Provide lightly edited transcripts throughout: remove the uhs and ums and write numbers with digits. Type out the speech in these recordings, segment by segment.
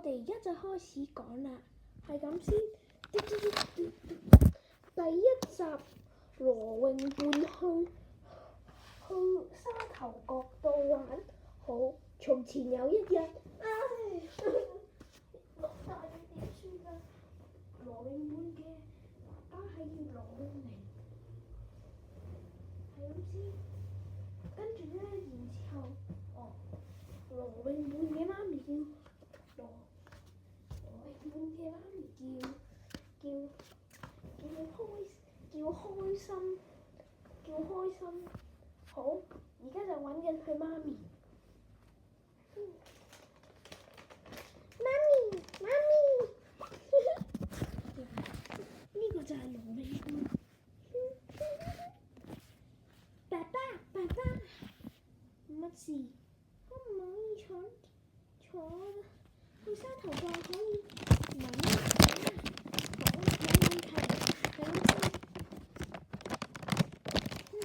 哋而家就開始講啦，係咁先。第一集羅永胖去沙頭角度玩。好，從前有一日，落大雨點算啊？羅永胖嘅爸爸係叫羅永明，係咁先。跟住咧，然之後，羅永胖嘅媽咪叫羅永胖嘅媽咪叫開心。好，而家就揾緊佢媽咪。媽咪，呢個就係羅永胖。爸爸，乜事？可唔可以坐去沙頭角可以玩啊？好，冇問題，係咁先。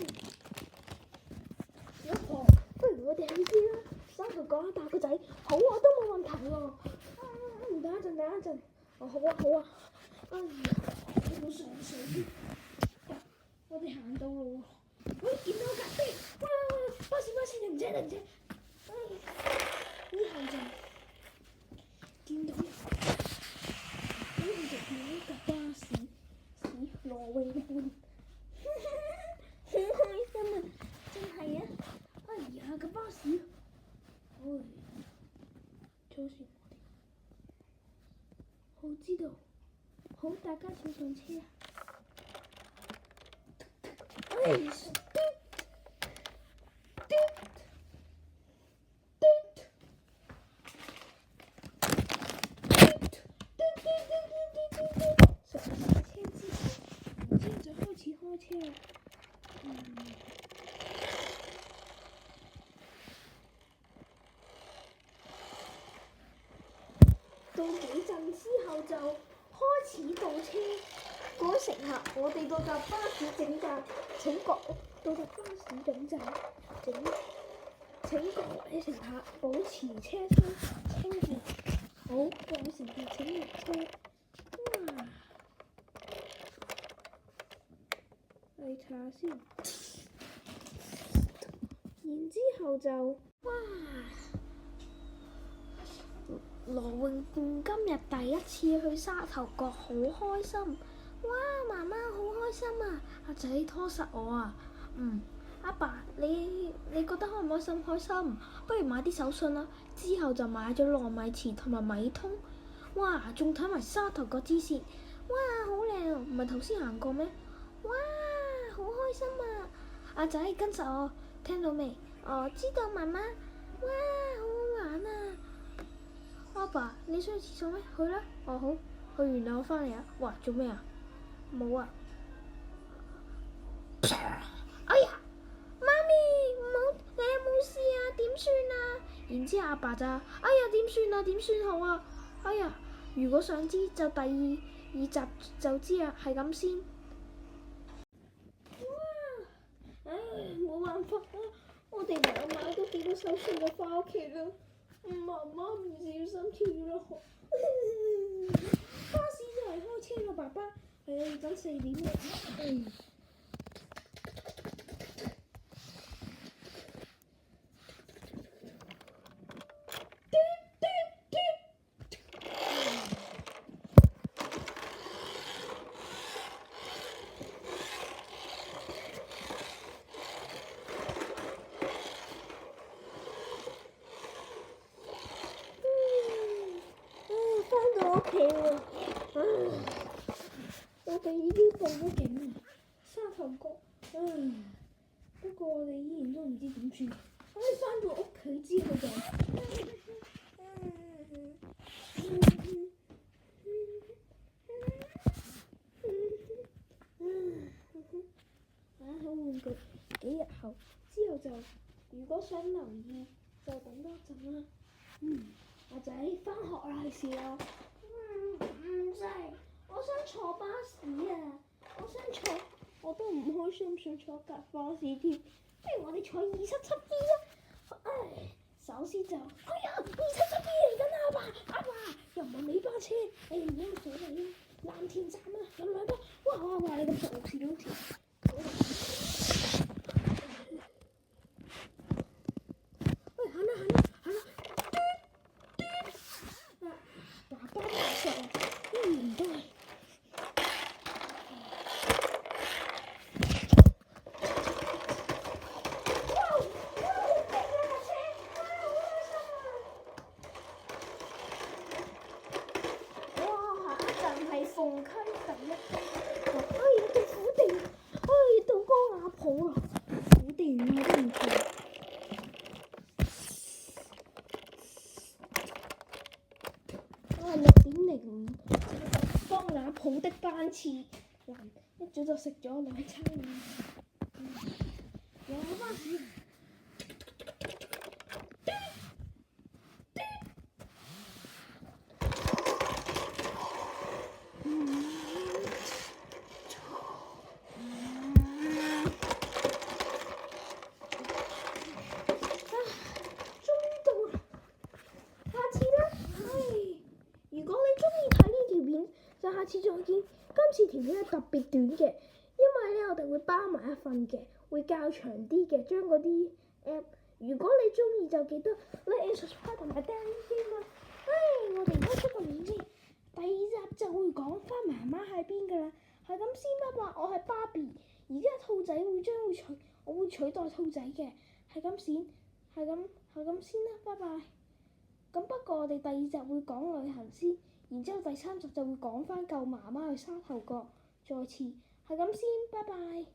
老婆，不如我哋去先啦，沙頭角帶個仔。好啊，都冇問題喎。等一陣。好啊。哎呀，好上水。我哋行到咯喎。見到架的，哇！巴士，停車。呢後就見到架巴士，羅永胖，好開心啊！真係啊！哎呀，架巴士，坐船我哋，好知道，好，大家請上車啊！開車啦！到幾陣之後就開始倒車。各位乘客，我哋到達巴士總站，請各位乘客保持車廂清潔。好，各位乘客請落車。嚟查下先，然之後就羅永胖今日第一次去沙頭角，好開心。哇！媽媽好開心啊！阿仔拖實我啊。阿爸，你覺得開唔開心？開心。不如買啲手信啦。之後就買咗糯米糍同埋米通。哇！仲睇埋沙頭角支線。哇！好靚，唔係頭先行過咩？哇！好開心啊！阿仔跟實我，聽到未？知道媽媽。哇，好好玩啊！阿爸，你想去廁所咩？去啦。好，去完啦，我返嚟啊。哇，做咩啊？冇啊！哎呀，媽咪，你有冇事啊？點算啊？然之後阿爸就，哎呀，點算啊？點算好啊？哎呀，如果想知就第二集就知啊，係咁先。冇辦法啦，我哋買咗幾多手信就返屋企啦。媽媽唔小心跳咗河，巴士就嚟開車啦，爸爸。係啊，要等4點啦。我哋已經報咗警啦，沙頭角。不過我哋依然都唔知點算。我哋返到屋企之後就，好玩具。幾日後之後就，如果想留意就等多陣啦。阿仔返學啦，係時候。唔使，我想坐巴士啊！我都唔開心，想坐架巴士添。不如我哋坐277B啦。首先就，277B 嚟緊啦，阿爸，又唔係尾巴車，唔好所謂啦。藍田站啊，有兩巴，哇！你咁熟路線好條。喂，行啦！爸爸拍實我，唔該。鳳溪第一，到虎地，到嗰個阿婆啦，虎地啊都唔錯。6:05，幫阿婆的班次，一早就食咗2餐飯。有巴士。下次再見。今次條片係特別短嘅，因為咧我哋會包埋一份嘅，會較長啲嘅，將嗰啲 app。如果你中意就記得 like and subscribe 同埋訂閱啦。我哋而家出個片先，第2集就會講翻媽媽喺邊㗎啦。係咁先啦，我係芭比，而家兔仔我會取代兔仔嘅，係咁先啦，拜拜。咁不過我哋第2集會講旅行先。然之後第3集就會講翻救媽媽去沙頭角，再次係咁先，拜拜。